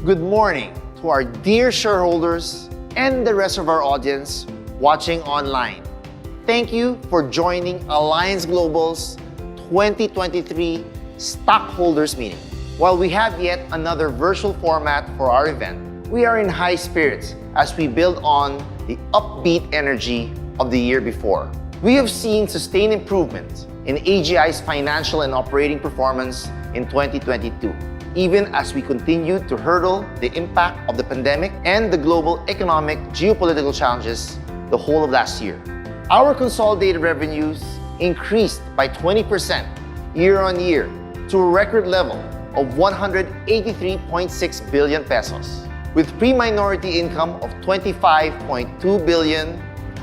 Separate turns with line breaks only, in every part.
Good morning to our dear shareholders and the rest of our audience watching online. Thank you for joining Alliance Global's 2023 Stockholders Meeting. While we have yet another virtual format for our event, we are in high spirits as we build on the upbeat energy of the year before. We have seen sustained improvement in AGI's financial and operating performance in 2022, even as we continue to hurdle the impact of the pandemic and the global economic geopolitical challenges the whole of last year. Our consolidated revenues increased by 20% year-on-year to a record level of 183.6 billion pesos, with pre-minority income of 25.2 billion,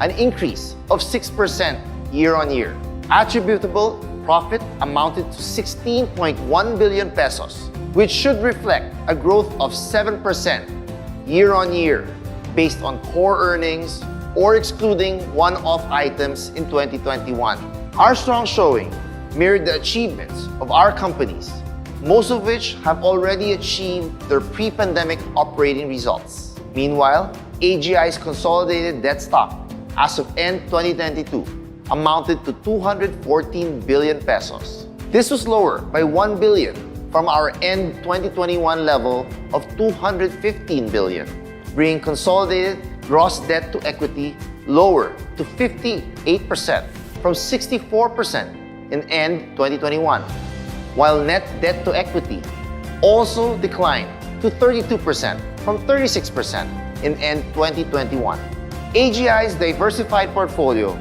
an increase of 6% year-on-year. Attributable profit amounted to 16.1 billion pesos, which should reflect a growth of 7% year-on-year based on core earnings or excluding one-off items in 2021. Our strong showing mirrored the achievements of our companies, most of which have already achieved their pre-pandemic operating results. Meanwhile, AGI's consolidated debt stock as of end 2022 amounted to 214 billion pesos. This was lower by 1 billion from our end 2021 level of 215 billion, bringing consolidated gross debt to equity lower to 58% from 64% in end 2021, while net debt to equity also declined to 32% from 36% in end 2021. AGI's diversified portfolio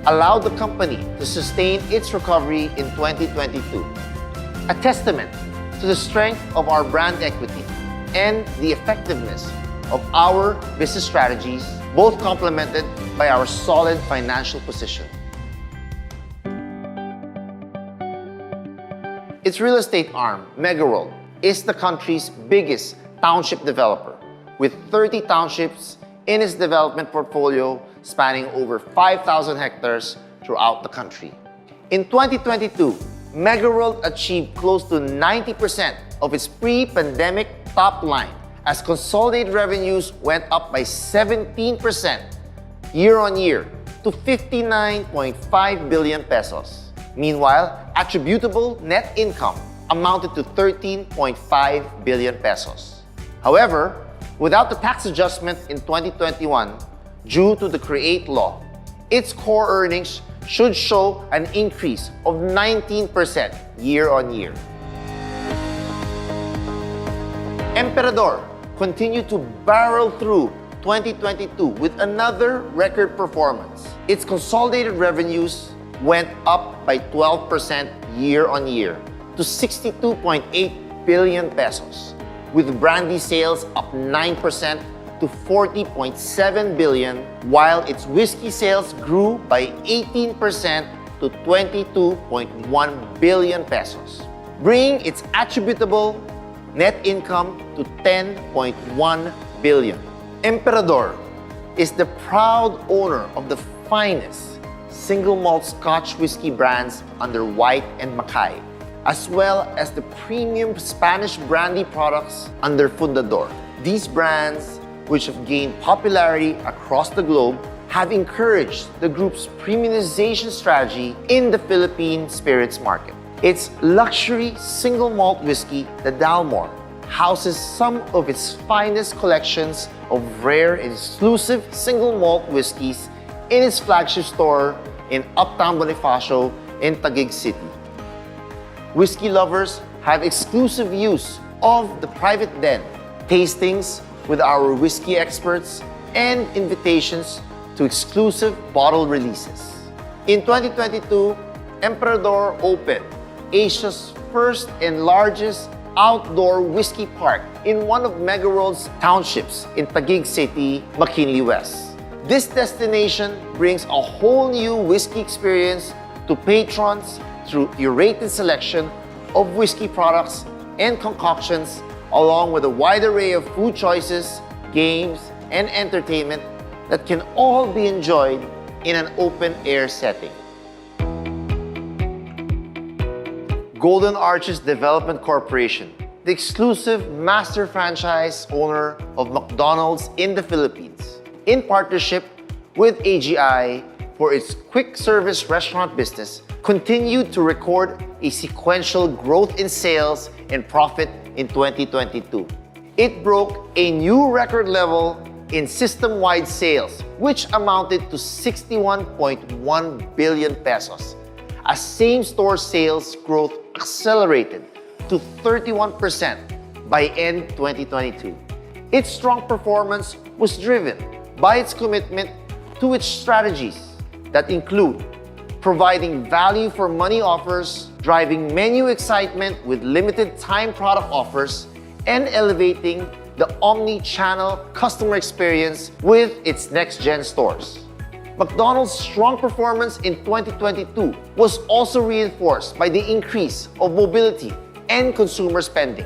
allowed the company to sustain its recovery in 2022, a testament to the strength of our brand equity and the effectiveness of our business strategies, both complemented by our solid financial position. Its real estate arm, MegaWorld, is the country's biggest township developer, with 30 townships in its development portfolio spanning over 5,000 hectares throughout the country. In 2022, MegaWorld achieved close to 90% of its pre-pandemic top line as consolidated revenues went up by 17% year-on-year to 59.5 billion pesos. Meanwhile, attributable net income amounted to 13.5 billion pesos. However, without the tax adjustment in 2021, due to the CREATE law, its core earnings should show an increase of 19% year-on-year. Emperador continued to barrel through 2022 with another record performance. Its consolidated revenues went up by 12% year-on-year to 62.8 billion pesos, with brandy sales up 9% to 40.7 billion, while its whiskey sales grew by 18% to 22.1 billion pesos, bringing its attributable net income to 10.1 billion. Emperador is the proud owner of the finest single malt Scotch whiskey brands under White and Mackay, as well as the premium Spanish brandy products under Fundador. These brands, which have gained popularity across the globe, have encouraged the group's premiumization strategy in the Philippine spirits market. Its luxury single malt whiskey, the Dalmore, houses some of its finest collections of rare and exclusive single malt whiskeys in its flagship store in Uptown Bonifacio in Taguig City. Whiskey lovers have exclusive use of the private den, tastings with our whiskey experts, and invitations to exclusive bottle releases. In 2022, Emperador opened Asia's first and largest outdoor whiskey park in one of MegaWorld's townships in Taguig City, McKinley West. This destination brings a whole new whiskey experience to patrons through curated selection of whiskey products and concoctions, along with a wide array of food choices, games, and entertainment that can all be enjoyed in an open-air setting. Golden Arches Development Corporation the exclusive master franchise owner of McDonald's in the Philippines, in partnership with AGI for its quick service restaurant business, continued to record a sequential growth in sales and profit in 2022. It broke a new record level in system-wide sales, which amounted to 61.1 billion pesos, as same-store sales growth accelerated to 31% by end 2022. Its strong performance was driven by its commitment to its strategies that include providing value for money offers, driving menu excitement with limited time product offers, and elevating the omni-channel customer experience with its next-gen stores. McDonald's strong performance in 2022 was also reinforced by the increase of mobility and consumer spending.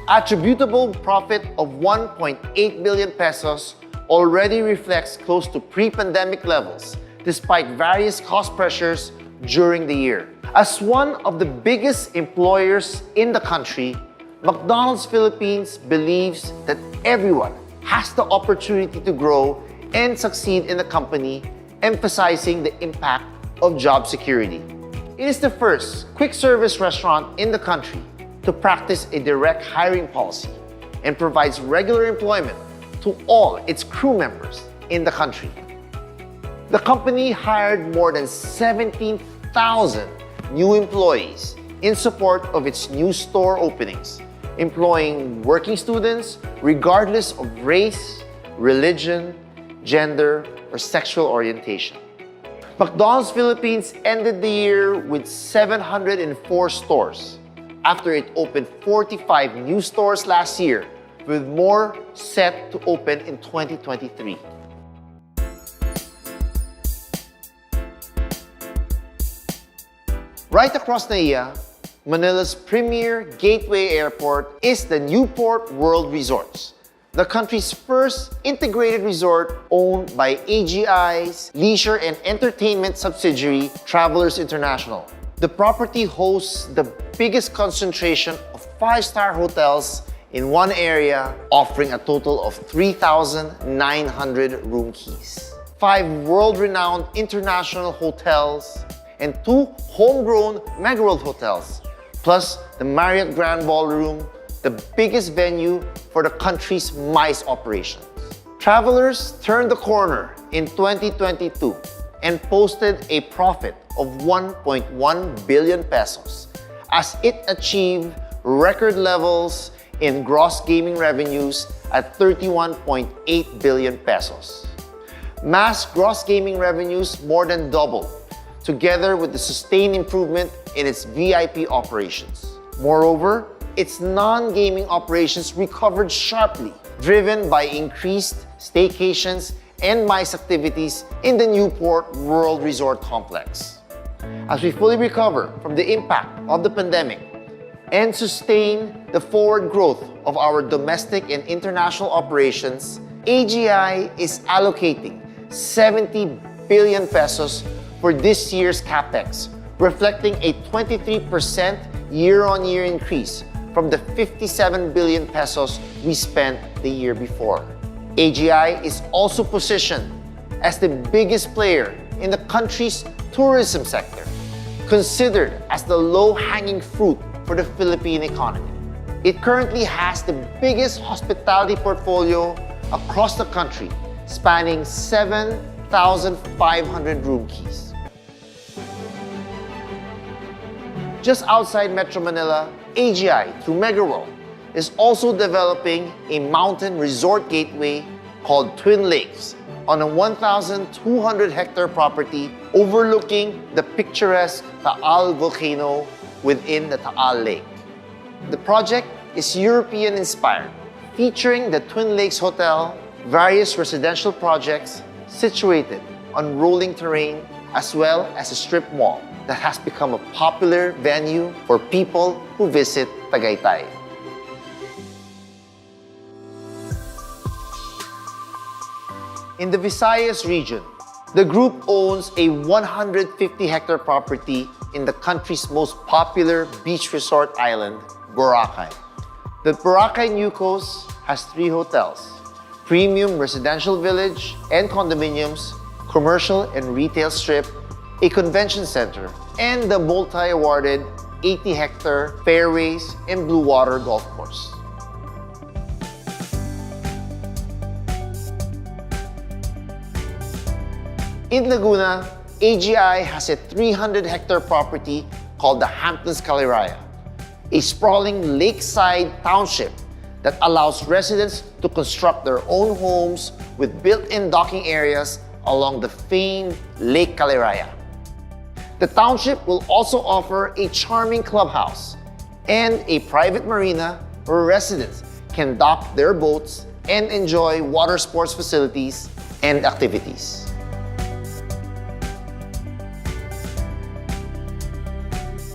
Attributable profit of 1.8 billion pesos already reflects close to pre-pandemic levels despite various cost pressures during the year. As one of the biggest employers in the country, McDonald's Philippines believes that everyone has the opportunity to grow and succeed in the company, emphasizing the impact of job security. It is the first quick service restaurant in the country to practice a direct hiring policy and provides regular employment to all its crew members in the country. The company hired more than 17,000 new employees in support of its new store openings, employing working students regardless of race, religion, gender, or sexual orientation. McDonald's Philippines ended the year with 704 stores after it opened 45 new stores last year, with more set to open in 2023. Right across NAIA, Manila's premier gateway airport is the Newport World Resorts, the country's first integrated resort owned by AGI's leisure and entertainment subsidiary, Travelers International. The property hosts the biggest concentration of five-star hotels in one area, offering a total of 3,900 room keys, 5 world-renowned international hotels, and 2 homegrown Megaworld hotels, plus the Marriott Grand Ballroom, the biggest venue for the country's MICE operations. Travelers turned the corner in 2022 and posted a profit of 1.1 billion pesos as it achieved record levels in gross gaming revenues at 31.8 billion pesos. Mass gross gaming revenues more than doubled, together with the sustained improvement in its VIP operations. Moreover, its non-gaming operations recovered sharply, driven by increased staycations and MICE activities in the Newport World Resort Complex. As we fully recover from the impact of the pandemic and sustain the forward growth of our domestic and international operations, AGI is allocating 70 billion pesos for this year's CapEx, reflecting a 23% year-on-year increase from the 57 billion pesos we spent the year before. AGI is also positioned as the biggest player in the country's tourism sector, considered as the low-hanging fruit for the Philippine economy. It currently has the biggest hospitality portfolio across the country, spanning 7,500 room keys. Just outside Metro Manila, AGI, through Megaworld, is also developing a mountain resort gateway called Twin Lakes on a 1,200-hectare property overlooking the picturesque Taal volcano within the Taal Lake. The project is European-inspired, featuring the Twin Lakes Hotel, various residential projects situated on rolling terrain, as well as a strip mall that has become a popular venue for people who visit Tagaytay. In the Visayas region, the group owns a 150-hectare property in the country's most popular beach resort island, Boracay. The Boracay New Coast has 3 hotels, premium residential village and condominiums, commercial and retail strip, a convention center, and the multi-awarded 80-hectare Fairways and Blue Water Golf Course. In Laguna, AGI has a 300-hectare property called the Hamptons Caliraya, a sprawling lakeside township that allows residents to construct their own homes with built-in docking areas along the famed Lake Caliraya. The township will also offer a charming clubhouse and a private marina where residents can dock their boats and enjoy water sports facilities and activities.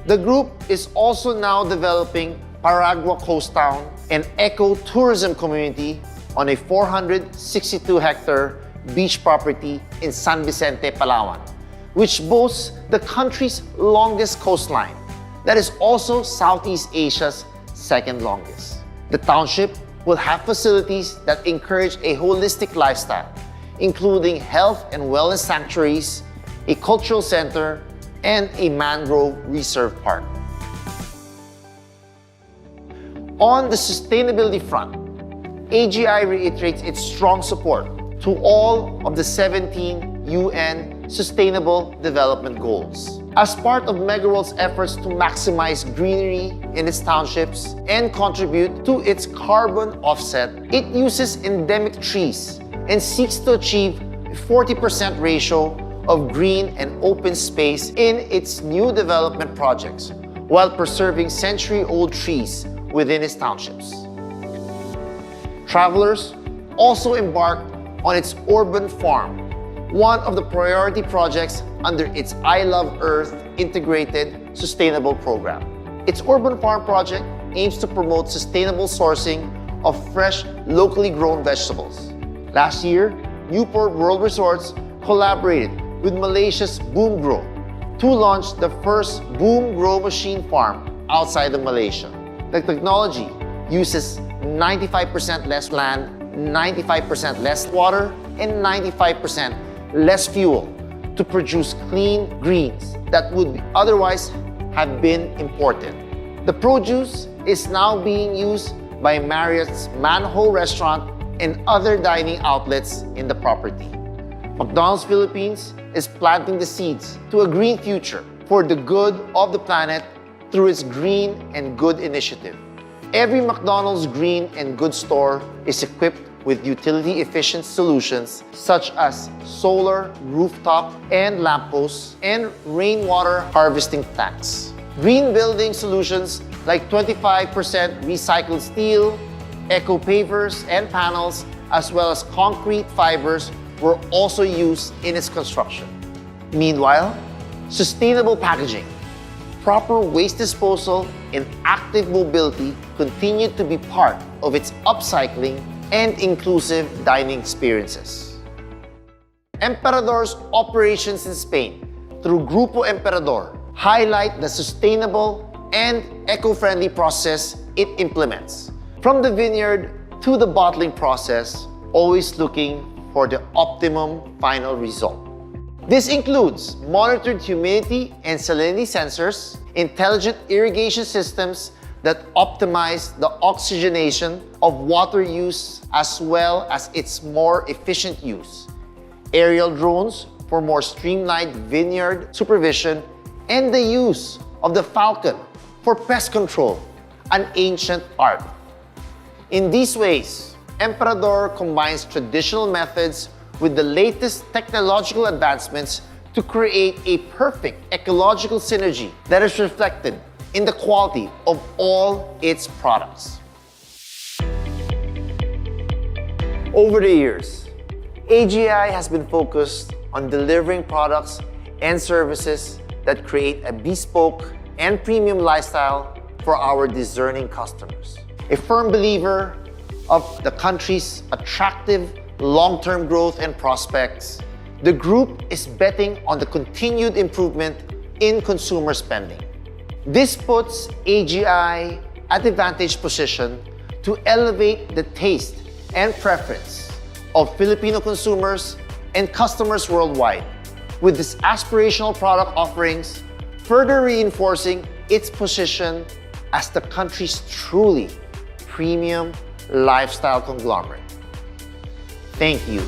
The group is also now developing Paragua Coast Town, an eco-tourism community on a 462-hectare beach property in San Vicente, Palawan, which boasts the country's longest coastline, that is also Southeast Asia's second longest. The township will have facilities that encourage a holistic lifestyle, including health and wellness sanctuaries, a cultural center, and a mangrove reserve park. On the sustainability front, AGI reiterates its strong support to all of the 17 UN Sustainable Development Goals. As part of MegaWorld's efforts to maximize greenery in its townships and contribute to its carbon offset, it uses endemic trees and seeks to achieve a 40% ratio of green and open space in its new development projects, while preserving century-old trees within its townships. Travelers also embarked on its Urban Farm, one of the priority projects under its I Love Earth integrated sustainable program. Its Urban Farm project aims to promote sustainable sourcing of fresh, locally grown vegetables. Last year, Newport World Resorts collaborated with Malaysia's Boom Grow to launch the first Boom Grow machine farm outside of Malaysia. The technology uses 95% less land, 95% less water, and 95% less fuel to produce clean greens that would otherwise have been imported. The produce is now being used by Marriott's Manho restaurant and other dining outlets in the property. McDonald's Philippines is planting the seeds to a green future for the good of the planet through its Green and Good initiative. Every McDonald's Green and Good store is equipped with utility-efficient solutions such as solar, rooftop, and lampposts, and rainwater harvesting tanks. Green building solutions like 25% recycled steel, eco pavers and panels, as well as concrete fibers were also used in its construction. Meanwhile, sustainable packaging, proper waste disposal, and active mobility continue to be part of its upcycling and inclusive dining experiences. Emperador's operations in Spain through Grupo Emperador highlight the sustainable and eco-friendly process it implements. From the vineyard to the bottling process, always looking for the optimum final result. This includes monitored humidity and salinity sensors, intelligent irrigation systems that optimize the oxygenation of water use as well as its more efficient use, aerial drones for more streamlined vineyard supervision, and the use of the falcon for pest control, an ancient art. In these ways, Emperador combines traditional methods with the latest technological advancements to create a perfect ecological synergy that is reflected in the quality of all its products. Over the years, AGI has been focused on delivering products and services that create a bespoke and premium lifestyle for our discerning customers. A firm believer of the country's attractive long-term growth and prospects, the group is betting on the continued improvement in consumer spending. This puts AGI at a vantage position to elevate the taste and preference of Filipino consumers and customers worldwide, with this aspirational product offerings further reinforcing its position as the country's truly premium lifestyle conglomerate. Thank you.